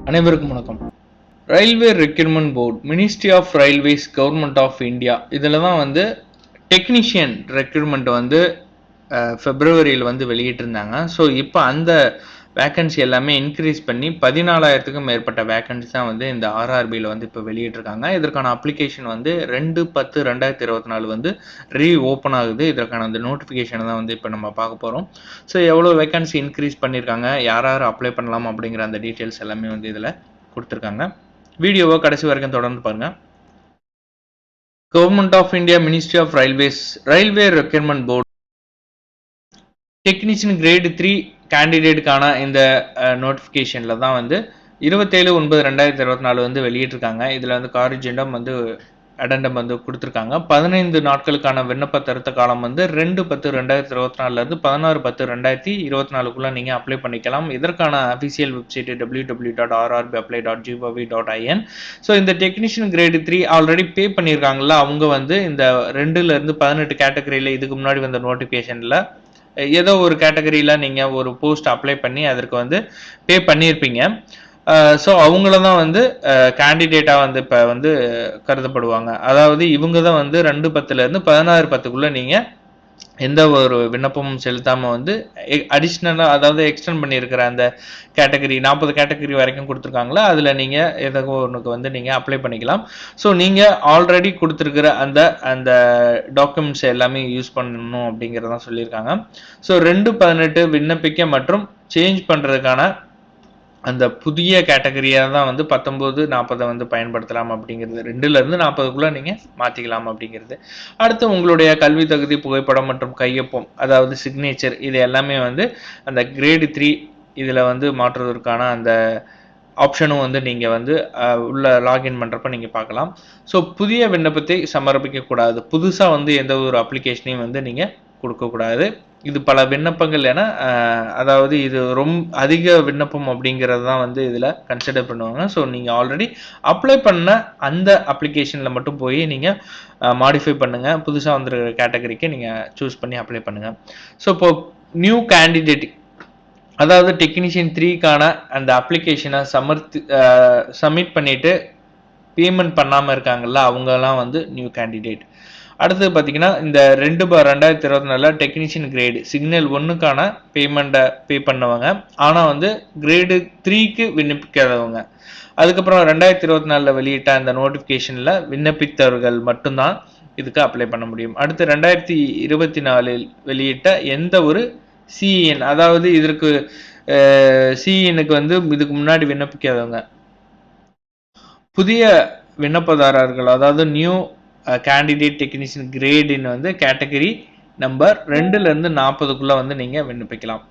அனைவருக்கும் வணக்கம். Railway recruitment board, ministry of railways, government of India இதில் தான் வந்து டெக்னீஷியன் ரெக்ரூட்மெண்ட் வந்து பிப்ரவரியில் வந்து வெளியிட்டிருந்தாங்க. ஸோ இப்போ அந்த வேக்கன்சி எல்லாமே இன்க்ரீஸ் பண்ணி 14,000க்கும் மேற்பட்ட வேக்கன்சி தான் வந்து இந்த ஆர்ஆர்பியில் வந்து இப்போ வெளியிட்டிருக்காங்க. இதற்கான அப்ளிகேஷன் வந்து 2/10/2024 வந்து ஓப்பன் ஆகுது. இதற்கான அந்த நோட்டிஃபிகேஷனை தான் வந்து இப்போ நம்ம பார்க்க போகிறோம். ஸோ எவ்வளோ வேக்கன்சி இன்க்ரீஸ் பண்ணியிருக்காங்க, யார் யார் அப்ளை பண்ணலாம் அப்படிங்கிற அந்த டீட்டெயில்ஸ் எல்லாமே வந்து இதில் கொடுத்துருக்காங்க. வீடியோவை கடைசி வரைக்கும் தொடர்ந்து பாருங்கள். Government of India, ministry of railways, railway recruitment board technician grade 3 கேண்டிடேட்டுக்கான இந்த நோட்டிஃபிகேஷனில் தான் வந்து 27/9/2024 வந்து வெளியிட்டிருக்காங்க. இதில் வந்து காரிஜெண்டம் வந்து அடண்டம் வந்து கொடுத்துருக்காங்க. 15 நாட்களுக்கான விண்ணப்ப திருத்த காலம் வந்து 2/10/2024 16/10/2024 நீங்கள் அப்ளை பண்ணிக்கலாம். இதற்கான அஃபிஷியல் வெப்சைட் www.rrbapply.gov.in. ஸோ இந்த டெக்னீஷியன் கிரேடு 3 ஆல்ரெடி பே பண்ணியிருக்காங்களா, அவங்க வந்து இந்த 2-18 கேட்டகரியில் இதுக்கு முன்னாடி வந்த நோட்டிஃபிகேஷனில் ஏதோ ஒரு கேட்டகரியில் நீங்கள் ஒரு போஸ்ட் அப்ளை பண்ணி அதற்கு வந்து பே பண்ணியிருப்பீங்க. ஸோ அவங்கள தான் வந்து கேண்டிடேட்டாக வந்து இப்போ வந்து கருதப்படுவாங்க. அதாவது இவங்க தான் வந்து 2/10 16/10 நீங்கள் எந்த ஒரு விண்ணப்பமும் செலுத்தாமல் வந்து அடிஷ்னலாக, அதாவது எக்ஸ்டெண்ட் பண்ணியிருக்கிற அந்த கேட்டகரி 40 கேட்டகரி வரைக்கும் கொடுத்துருக்காங்களா, அதில் நீங்கள் ஏதோ ஒன்றுக்கு வந்து நீங்கள் அப்ளை பண்ணிக்கலாம். ஸோ நீங்கள் ஆல்ரெடி கொடுத்துருக்கிற அந்த அந்த டாக்குமெண்ட்ஸ் எல்லாமே யூஸ் பண்ணணும் அப்படிங்கிறதான் சொல்லியிருக்காங்க. ஸோ 2/18 விண்ணப்பிக்க மற்றும் சேஞ்ச் பண்ணுறதுக்கான அந்த புதிய கேட்டகரியாக தான் வந்து 19-40 வந்து பயன்படுத்தலாம் அப்படிங்கிறது. 2-40 நீங்கள் மாற்றிக்கலாம் அப்படிங்கிறது. அடுத்து உங்களுடைய கல்வி தகுதி, புகைப்படம் மற்றும் கையொப்பம், அதாவது சிக்னேச்சர், இது எல்லாமே வந்து அந்த கிரேடு 3 இதில் வந்து மாற்றுவதற்கான அந்த ஆப்ஷனும் வந்து நீங்கள் வந்து உள்ள லாகின் பண்ணுறப்ப நீங்கள் பார்க்கலாம். ஸோ புதிய விண்ணப்பத்தை சமர்ப்பிக்கக்கூடாது. புதுசாக வந்து எந்த ஒரு அப்ளிகேஷனையும் வந்து நீங்கள் கொடுக்கக்கூடாது. இது பல விண்ணப்பங்கள் என, அதாவது இது ரொம்ப அதிக விண்ணப்பம் அப்படிங்கிறது தான் வந்து இதில் கன்சிடர் பண்ணுவாங்க. ஸோ நீங்கள் ஆல்ரெடி அப்ளை பண்ண அந்த அப்ளிகேஷனில் மட்டும் போய் நீங்கள் மாடிஃபை பண்ணுங்கள். புதுசாக வந்துருக்கிற கேட்டகரிக்கு நீங்கள் சூஸ் பண்ணி அப்ளை பண்ணுங்கள். ஸோ இப்போ நியூ கேண்டிடேட், அதாவது டெக்னீஷியன் 3க்கான அந்த அப்ளிகேஷனை சப்மிட் பண்ணிவிட்டு பேமெண்ட் பண்ணாமல் இருக்காங்கல்ல, அவங்கெல்லாம் வந்து நியூ கேண்டிடேட். அடுத்தது பார்த்தீங்கன்னா, இந்த 2/2024 டெக்னீஷியன் கிரேடு சிக்னல் 1க்கான பேமெண்ட்டை பே பண்ணவங்க, ஆனால் வந்து கிரேடு 3க்கு விண்ணப்பிக்காதவங்க. அதுக்கப்புறம் 2024 வெளியிட்ட அந்த நோட்டிஃபிகேஷனில் விண்ணப்பித்தவர்கள் மட்டும்தான் இதுக்கு அப்ளை பண்ண முடியும். அடுத்து 2024 வெளியிட்ட எந்த ஒரு சிஎன், அதாவது இதற்கு சிஎனுக்கு வந்து இதுக்கு முன்னாடி விண்ணப்பிக்காதவங்க, புதிய விண்ணப்பதாரர்கள், அதாவது நியூ கேண்டிடேட் டெக்னீஷியன் கிரேடின்னு வந்து கேட்டகரி நம்பர் 2-40 வந்து நீங்கள் விண்ணப்பிக்கலாம்.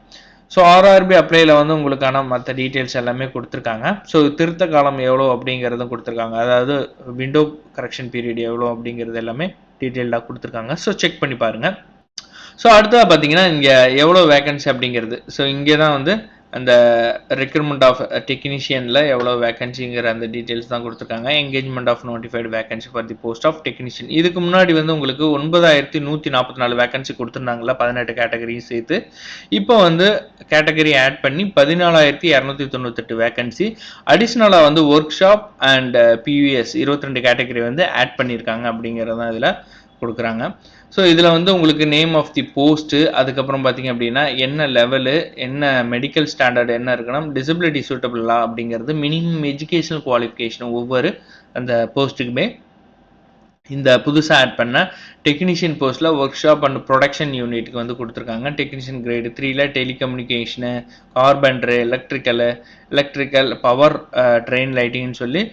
ஸோ ஆர்ஆர்பி அப்ளைல வந்து உங்களுக்கான மற்ற டீட்டெயில்ஸ் எல்லாமே கொடுத்துருக்காங்க. ஸோ திருத்த காலம் எவ்வளோ அப்படிங்கிறதும் கொடுத்துருக்காங்க. அதாவது விண்டோ கரெக்ஷன் பீரியட் எவ்வளோ அப்படிங்கிறது எல்லாமே டீட்டெயில்டாக கொடுத்துருக்காங்க. ஸோ செக் பண்ணி பாருங்கள். ஸோ அடுத்ததாக பார்த்தீங்கன்னா, இங்கே எவ்வளோ வேக்கன்சி அப்படிங்கிறது. ஸோ இங்கே தான் வந்து அந்த ரெக்ரூட்மெண்ட் ஆஃப் டெக்னீஷியனில் எவ்வளோ வேக்கன்சிங்கிற அந்த டீட்டெயில்ஸ் தான் கொடுத்துருக்காங்க. Engagement of notified vacancy for the post of technician. இதுக்கு முன்னாடி வந்து உங்களுக்கு 9,144 வேக்கன்சி கொடுத்துருந்தாங்களா, 18 கேட்டகரியும் சேர்த்து. இப்போ வந்து கேட்டகரி ஆட் பண்ணி 14,298 வேக்கன்சி, அடிஷ்னலாக வந்து work shop and PVS 22 category வந்து ஆட் பண்ணியிருக்காங்க அப்படிங்கிறது தான் இதில் கொடுக்குறாங்க. ஸோ இதில் வந்து உங்களுக்கு நேம் ஆஃப் தி போஸ்ட்டு, அதுக்கப்புறம் பார்த்தீங்க அப்படின்னா என்ன லெவலு, என்ன மெடிக்கல் ஸ்டாண்டர்ட் என்ன இருக்கணும், டிசபிலிட்டி சூட்டபிளா அப்படிங்கிறது, மினிமம் எஜுகேஷனல் குவாலிஃபிகேஷன் ஒவ்வொரு அந்த போஸ்ட்டுக்குமே இந்த புதுசாக ஆட் பண்ண டெக்னீஷியன் போஸ்ட்டில் ஒர்க் ஷாப் அண்ட் ப்ரொடக்ஷன் யூனிட்டுக்கு வந்து கொடுத்துருக்காங்க. டெக்னீஷியன் கிரேடு 3ல telecommunication, carpenter, electrical, power, train லைட்டிங்னு சொல்லி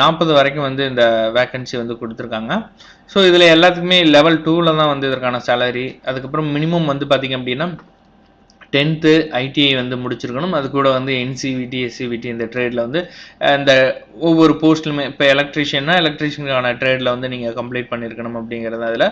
40 வரைக்கும் வந்து இந்த வேக்கன்சி வந்து கொடுத்துருக்காங்க. ஸோ இதில் எல்லாத்துக்குமே லெவல் 2ல் தான் வந்து இதற்கான சேலரி. அதுக்கப்புறம் மினிமம் வந்து பார்த்திங்க அப்படின்னா 10th ஐடிஐ வந்து முடிச்சிருக்கணும். அது கூட வந்து என்சிவிடி, எஸ்சிவிடி இந்த ட்ரேடில் வந்து இந்த ஒவ்வொரு போஸ்ட்லுமே, இப்போ எலக்ட்ரிஷியன்னா எலக்ட்ரிஷியனுக்கான ட்ரேடில் வந்து நீங்கள் கம்ப்ளீட் பண்ணியிருக்கணும் அப்படிங்கிறத அதில்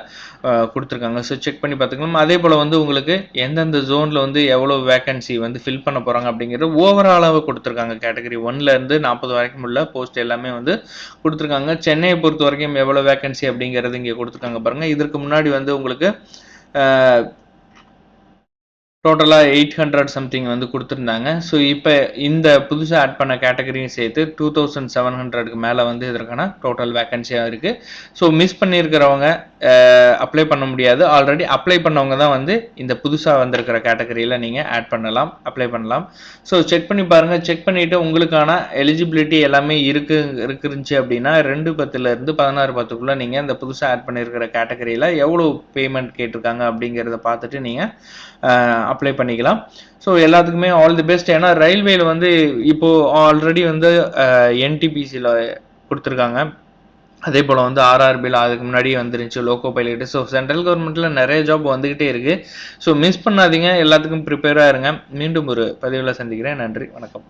கொடுத்துருக்காங்க. ஸோ செக் பண்ணி பார்த்துக்கலாம். அதே போல் வந்து உங்களுக்கு எந்தெந்த ஜோனில் வந்து எவ்வளோ வேக்கன்சி வந்து ஃபில் பண்ண போகிறாங்க அப்படிங்கிறது ஓவராலாக கொடுத்துருக்காங்க. கேட்டகரி 1லேருந்து 40 வரைக்கும் உள்ள போஸ்ட் எல்லாமே வந்து கொடுத்துருக்காங்க. சென்னையை பொறுத்த வரைக்கும் எவ்வளோ வேக்கன்சி அப்படிங்கிறது இங்கே கொடுத்துருக்காங்க பாருங்கள். இதற்கு முன்னாடி வந்து உங்களுக்கு டோட்டலா 800 சம்திங் வந்து குடுத்திருந்தாங்க. ஸோ இப்ப இந்த புதுசா ஆட் பண்ண கேட்டகரியும் சேர்த்து 2700க்கு மேல வந்து இதற்கான டோட்டல் வேக்கன்சியா இருக்கு. ஸோ மிஸ் பண்ணியிருக்கிறவங்க அப்ளை பண்ண முடியாது. ஆல்ரெடி அப்ளை பண்ணவங்க தான் வந்து இந்த புதுசா வந்திருக்கிற கேட்டகரியில நீங்க ஆட் பண்ணலாம், அப்ளை பண்ணலாம். ஸோ செக் பண்ணி பாருங்க. செக் பண்ணிட்டு உங்களுக்கான எலிஜிபிலிட்டி எல்லாமே இருந்துச்சு அப்படின்னா 2/10 இருந்து 16/10க்குள்ள நீங்க இந்த புதுசா ஆட் பண்ணியிருக்கிற கேட்டகரியில எவ்வளவு பேமெண்ட் கேட்டிருக்காங்க அப்படிங்கிறத பார்த்துட்டு நீங்க அப்ளை பண்ணிக்கலாம். ஸோ எல்லாத்துக்குமே ஆல் தி பெஸ்ட். ஏன்னா ரயில்வேல வந்து இப்போ ஆல்ரெடி வந்து என்டிபிசியில் கொடுத்துருக்காங்க. அதே போல் வந்து ஆர்ஆர்பியில் அதுக்கு முன்னாடி வந்துருந்துச்சு லோக்கோ பைலட். ஸோ சென்ட்ரல் கவர்மெண்ட்டில் நிறைய ஜாப் வந்துக்கிட்டே இருக்குது. ஸோ மிஸ் பண்ணாதீங்க, எல்லாத்துக்கும் ப்ரிப்பேராக இருங்க. மீண்டும் ஒரு பதிவில் சந்திக்கிறேன். நன்றி, வணக்கம்.